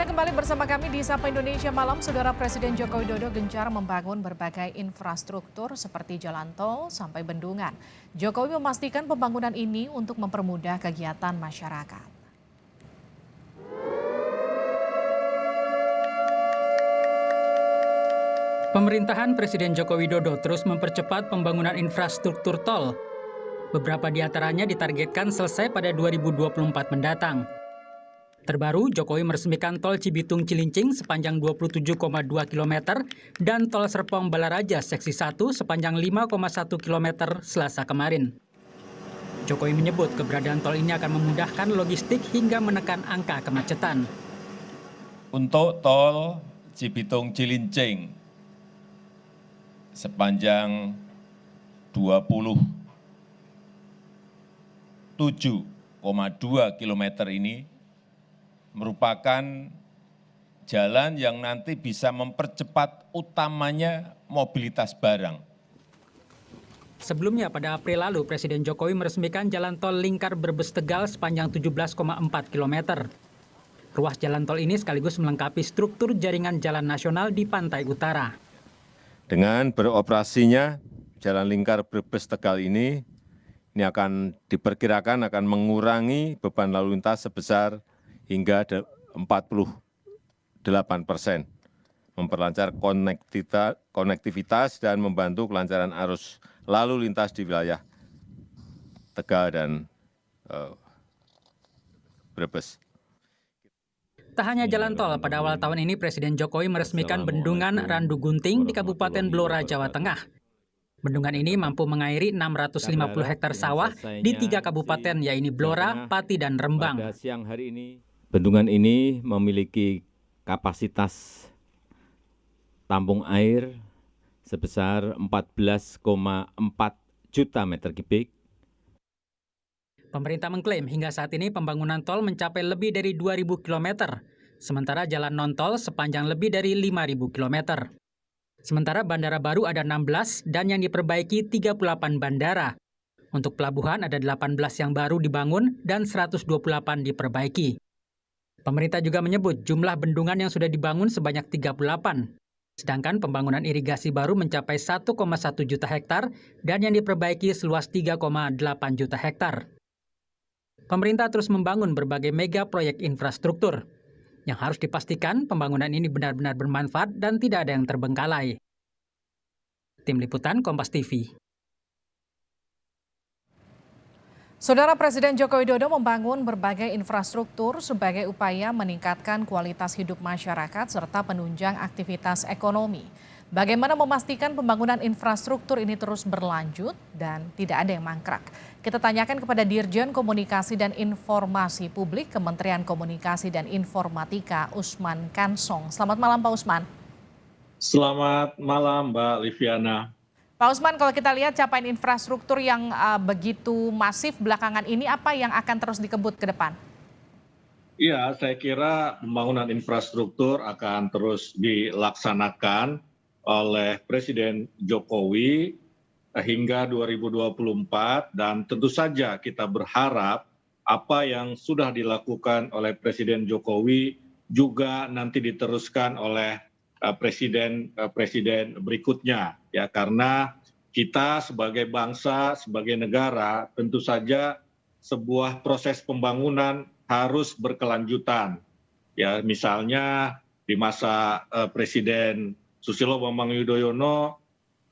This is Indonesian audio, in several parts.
Anda kembali bersama kami di Sapa Indonesia Malam. Saudara Presiden Joko Widodo gencar membangun berbagai infrastruktur seperti jalan tol sampai bendungan. Jokowi memastikan pembangunan ini untuk mempermudah kegiatan masyarakat. Pemerintahan Presiden Joko Widodo terus mempercepat pembangunan infrastruktur tol. Beberapa di antaranya ditargetkan selesai pada 2024 mendatang. Terbaru, Jokowi meresmikan tol Cibitung-Cilincing sepanjang 27,2 km dan tol Serpong-Balaraja seksi 1 sepanjang 5,1 km Selasa kemarin. Jokowi menyebut keberadaan tol ini akan memudahkan logistik hingga menekan angka kemacetan. Untuk tol Cibitung-Cilincing sepanjang 27,2 km ini merupakan jalan yang nanti bisa mempercepat utamanya mobilitas barang. Sebelumnya pada April lalu, Presiden Jokowi meresmikan jalan tol Lingkar Brebes-Tegal sepanjang 17,4 km. Ruas jalan tol ini sekaligus melengkapi struktur jaringan jalan nasional di pantai utara. Dengan beroperasinya jalan Lingkar Brebes-Tegal ini diperkirakan akan mengurangi beban lalu lintas sebesar hingga 48%, memperlancar konektivitas dan membantu kelancaran arus lalu lintas di wilayah Tegal dan Brebes. Tak hanya jalan tol, pada awal tahun ini Presiden Jokowi meresmikan bendungan Randu Gunting di Kabupaten Blora, Jawa Tengah. Bendungan ini mampu mengairi 650 hektar sawah di 3 kabupaten, yaitu Blora, Pati, dan Rembang. Bendungan ini memiliki kapasitas tampung air sebesar 14,4 juta meter kubik. Pemerintah mengklaim hingga saat ini pembangunan tol mencapai lebih dari 2.000 km, sementara jalan non-tol sepanjang lebih dari 5.000 km. Sementara bandara baru ada 16 dan yang diperbaiki 38 bandara. Untuk pelabuhan ada 18 yang baru dibangun dan 128 diperbaiki. Pemerintah juga menyebut jumlah bendungan yang sudah dibangun sebanyak 38. Sedangkan pembangunan irigasi baru mencapai 1,1 juta hektar dan yang diperbaiki seluas 3,8 juta hektar. Pemerintah terus membangun berbagai mega proyek infrastruktur. Yang harus dipastikan pembangunan ini benar-benar bermanfaat dan tidak ada yang terbengkalai. Tim Liputan Kompas TV. Saudara Presiden Joko Widodo membangun berbagai infrastruktur sebagai upaya meningkatkan kualitas hidup masyarakat serta penunjang aktivitas ekonomi. Bagaimana memastikan pembangunan infrastruktur ini terus berlanjut dan tidak ada yang mangkrak? Kita tanyakan kepada Dirjen Komunikasi dan Informasi Publik Kementerian Komunikasi dan Informatika Usman Kansong. Selamat malam Pak Usman. Selamat malam Mbak Liviana. Pak Usman, kalau kita lihat capaian infrastruktur yang begitu masif belakangan ini, apa yang akan terus dikebut ke depan? Iya, saya kira pembangunan infrastruktur akan terus dilaksanakan oleh Presiden Jokowi hingga 2024 dan tentu saja kita berharap apa yang sudah dilakukan oleh Presiden Jokowi juga nanti diteruskan oleh presiden berikutnya, ya, karena kita sebagai bangsa, sebagai negara tentu saja sebuah proses pembangunan harus berkelanjutan, ya, misalnya di masa Presiden Susilo Bambang Yudhoyono,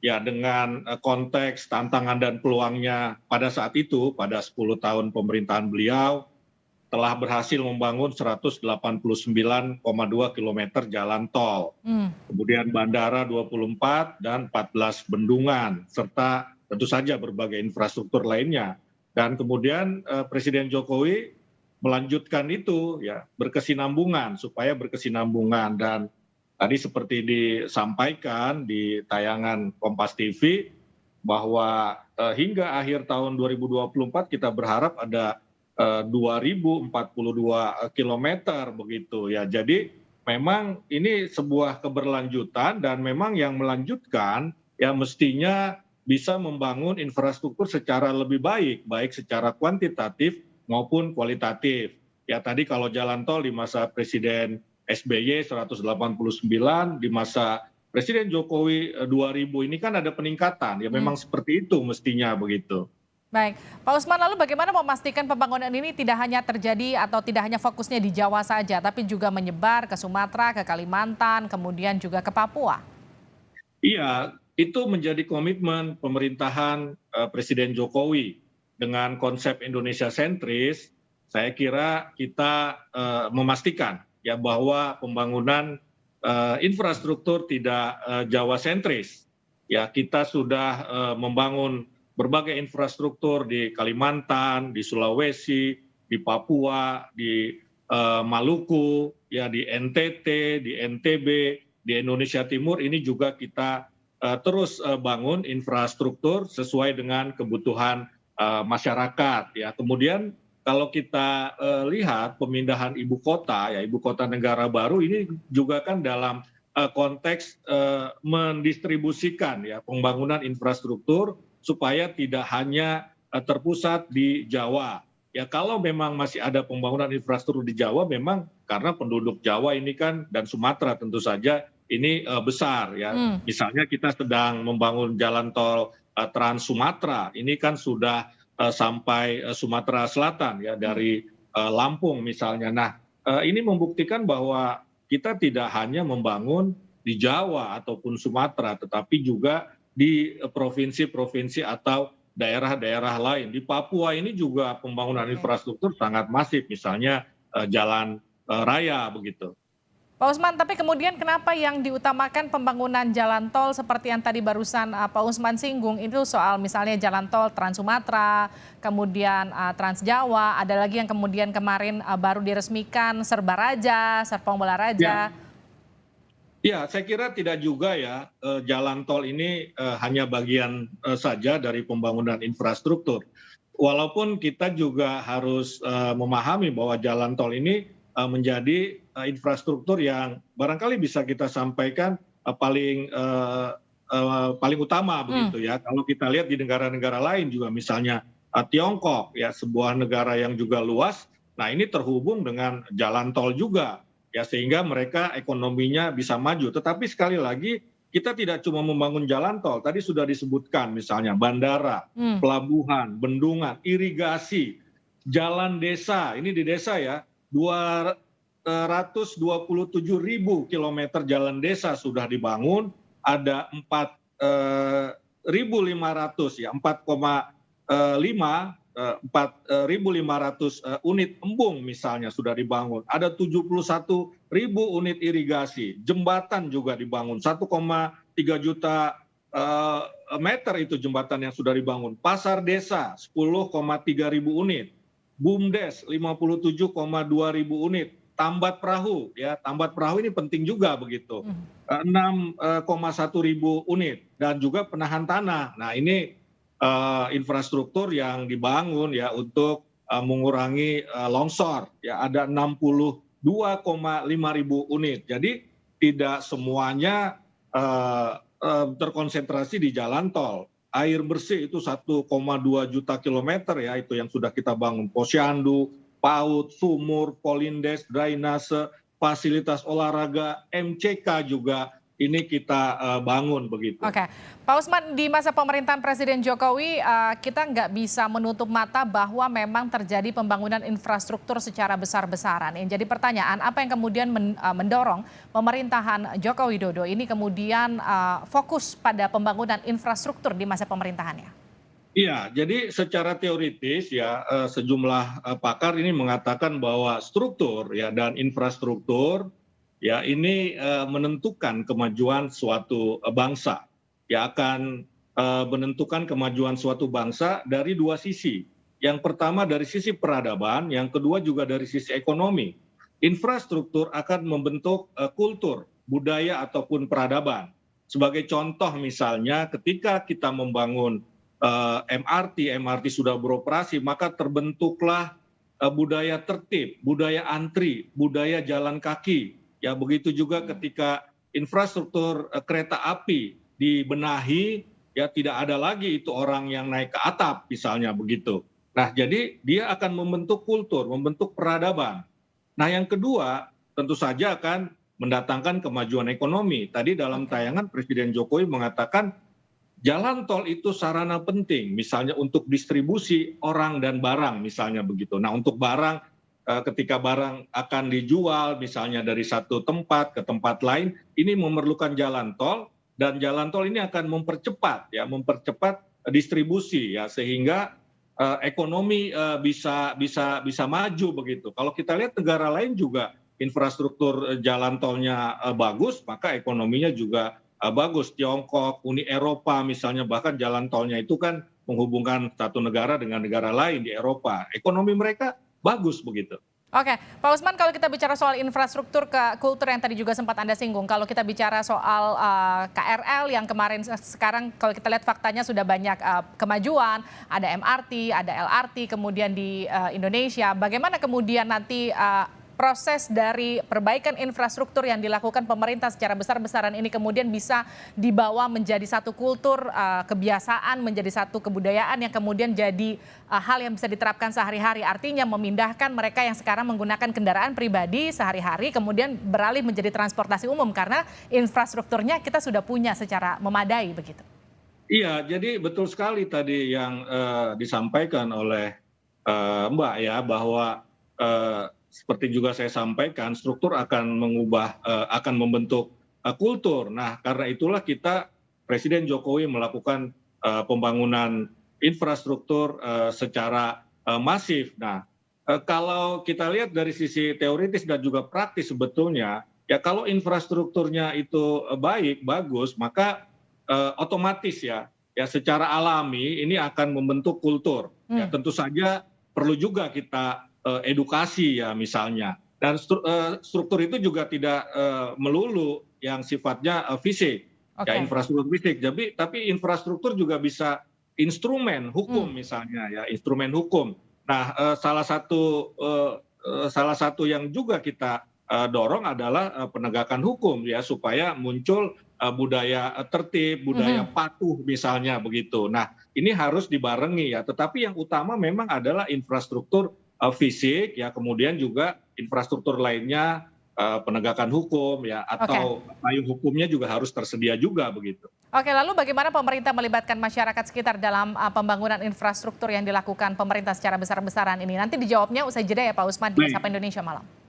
ya, dengan konteks tantangan dan peluangnya pada saat itu, pada 10 tahun pemerintahan beliau, telah berhasil membangun 189,2 km jalan tol, kemudian bandara 24 dan 14 bendungan, serta tentu saja berbagai infrastruktur lainnya. Dan kemudian Presiden Jokowi melanjutkan itu, ya, berkesinambungan, supaya berkesinambungan. Dan tadi seperti disampaikan di tayangan Kompas TV, bahwa hingga akhir tahun 2024 kita berharap ada 2.042 kilometer begitu, ya. Jadi memang ini sebuah keberlanjutan dan memang yang melanjutkan ya mestinya bisa membangun infrastruktur secara lebih baik, baik secara kuantitatif maupun kualitatif. Ya, tadi kalau jalan tol di masa Presiden SBY 189, di masa Presiden Jokowi 2000 ini kan ada peningkatan, ya memang seperti itu mestinya begitu. Baik, Pak Usman, lalu bagaimana memastikan pembangunan ini tidak hanya terjadi atau tidak hanya fokusnya di Jawa saja, tapi juga menyebar ke Sumatera, ke Kalimantan, kemudian juga ke Papua? Iya, itu menjadi komitmen pemerintahan Presiden Jokowi. Dengan konsep Indonesia sentris, saya kira kita memastikan ya bahwa pembangunan infrastruktur tidak Jawa sentris. Ya, kita sudah membangun berbagai infrastruktur di Kalimantan, di Sulawesi, di Papua, di Maluku, ya di NTT, di NTB, di Indonesia Timur. Ini juga kita terus bangun infrastruktur sesuai dengan kebutuhan masyarakat. Ya, kemudian kalau kita lihat pemindahan ibu kota, ya ibu kota negara baru ini juga kan dalam konteks mendistribusikan ya pembangunan infrastruktur supaya tidak hanya terpusat di Jawa. Ya kalau memang masih ada pembangunan infrastruktur di Jawa, memang karena penduduk Jawa ini kan dan Sumatera tentu saja ini besar ya. Misalnya kita sedang membangun jalan tol Trans Sumatera, ini kan sudah sampai Sumatera Selatan ya dari Lampung misalnya. Nah ini membuktikan bahwa kita tidak hanya membangun di Jawa ataupun Sumatera, tetapi juga di provinsi-provinsi atau daerah-daerah lain. Di Papua ini juga pembangunan infrastruktur sangat masif, misalnya jalan raya begitu. Pak Usman, tapi kemudian kenapa yang diutamakan pembangunan jalan tol seperti yang tadi barusan Pak Usman singgung, itu soal misalnya jalan tol Trans Sumatera, kemudian Trans Jawa, ada lagi yang kemudian kemarin baru diresmikan Serbaraja, Serpong Balaraja. Ya, saya kira tidak juga ya jalan tol ini hanya bagian saja dari pembangunan infrastruktur. Walaupun kita juga harus memahami bahwa jalan tol ini menjadi infrastruktur yang barangkali bisa kita sampaikan paling utama begitu ya. Kalau kita lihat di negara-negara lain juga misalnya Tiongkok ya, sebuah negara yang juga luas. Nah, ini terhubung dengan jalan tol juga. Ya sehingga mereka ekonominya bisa maju. Tetapi sekali lagi kita tidak cuma membangun jalan tol, tadi sudah disebutkan misalnya bandara, pelabuhan, bendungan, irigasi, jalan desa, ini di desa ya, 227.000 kilometer jalan desa sudah dibangun, ada 4.500 ya, 4.500 unit embung misalnya sudah dibangun, ada 71.000 unit irigasi, jembatan juga dibangun, 1,3 juta meter itu jembatan yang sudah dibangun, pasar desa 10,3 ribu unit, BUMDes 57,2 ribu unit, tambat perahu ya, tambat perahu ini penting juga begitu, 6,1 ribu unit, dan juga penahan tanah. Nah ini infrastruktur yang dibangun ya untuk mengurangi longsor ya, ada 62,5 ribu unit. Jadi tidak semuanya terkonsentrasi di jalan tol. Air bersih itu 1,2 juta kilometer ya, itu yang sudah kita bangun, posyandu, PAUD, sumur, polindes, drainase, fasilitas olahraga, MCK juga ini kita bangun begitu. Oke, Pak Usman, di masa pemerintahan Presiden Jokowi kita nggak bisa menutup mata bahwa memang terjadi pembangunan infrastruktur secara besar-besaran. Yang jadi pertanyaan, apa yang kemudian mendorong pemerintahan Joko Widodo ini kemudian fokus pada pembangunan infrastruktur di masa pemerintahannya? Iya, jadi secara teoritis ya sejumlah pakar ini mengatakan bahwa struktur ya dan infrastruktur ya ini menentukan kemajuan suatu bangsa, ya akan menentukan kemajuan suatu bangsa dari dua sisi. Yang pertama dari sisi peradaban, yang kedua juga dari sisi ekonomi. Infrastruktur akan membentuk kultur, budaya ataupun peradaban. Sebagai contoh misalnya ketika kita membangun MRT sudah beroperasi, maka terbentuklah budaya tertib, budaya antri, budaya jalan kaki. Ya begitu juga ketika infrastruktur kereta api dibenahi, ya tidak ada lagi itu orang yang naik ke atap misalnya begitu. Nah jadi dia akan membentuk kultur, membentuk peradaban. Nah yang kedua tentu saja akan mendatangkan kemajuan ekonomi. Tadi dalam tayangan Presiden Jokowi mengatakan jalan tol itu sarana penting, misalnya untuk distribusi orang dan barang, misalnya begitu. Nah, untuk barang, ketika barang akan dijual, misalnya dari satu tempat ke tempat lain, ini memerlukan jalan tol, dan jalan tol ini akan mempercepat distribusi ya, sehingga ekonomi bisa maju begitu. Kalau kita lihat negara lain juga infrastruktur jalan tolnya bagus, maka ekonominya juga bagus. Tiongkok, Uni Eropa misalnya, bahkan jalan tolnya itu kan menghubungkan satu negara dengan negara lain di Eropa. Ekonomi mereka bagus begitu. Oke, Pak Usman, kalau kita bicara soal infrastruktur ke kultur yang tadi juga sempat Anda singgung, kalau kita bicara soal KRL yang kemarin, sekarang kalau kita lihat faktanya sudah banyak kemajuan, ada MRT, ada LRT, kemudian di Indonesia, bagaimana kemudian nanti proses dari perbaikan infrastruktur yang dilakukan pemerintah secara besar-besaran ini kemudian bisa dibawa menjadi satu kultur, kebiasaan, menjadi satu kebudayaan yang kemudian jadi hal yang bisa diterapkan sehari-hari. Artinya memindahkan mereka yang sekarang menggunakan kendaraan pribadi sehari-hari kemudian beralih menjadi transportasi umum karena infrastrukturnya kita sudah punya secara memadai begitu. Iya, jadi betul sekali tadi yang disampaikan oleh Mbak ya, bahwa seperti juga saya sampaikan, struktur akan akan membentuk kultur. Nah, karena itulah Presiden Jokowi melakukan pembangunan infrastruktur secara masif. Nah, kalau kita lihat dari sisi teoritis dan juga praktis sebetulnya, ya kalau infrastrukturnya itu baik, bagus, maka otomatis ya secara alami ini akan membentuk kultur. Ya, tentu saja perlu juga kita edukasi ya misalnya, dan struktur itu juga tidak melulu yang sifatnya fisik, ya infrastruktur fisik, tapi infrastruktur juga bisa instrumen hukum misalnya ya, instrumen hukum. Nah, salah satu yang juga kita dorong adalah penegakan hukum ya, supaya muncul budaya tertib, budaya patuh misalnya begitu. Nah, ini harus dibarengi ya, tetapi yang utama memang adalah infrastruktur fisik ya, kemudian juga infrastruktur lainnya, penegakan hukum ya, atau payung hukumnya juga harus tersedia juga begitu. Oke, lalu bagaimana pemerintah melibatkan masyarakat sekitar dalam pembangunan infrastruktur yang dilakukan pemerintah secara besar-besaran ini? Nanti dijawabnya usai jeda ya Pak Usman di Sapa Indonesia Malam.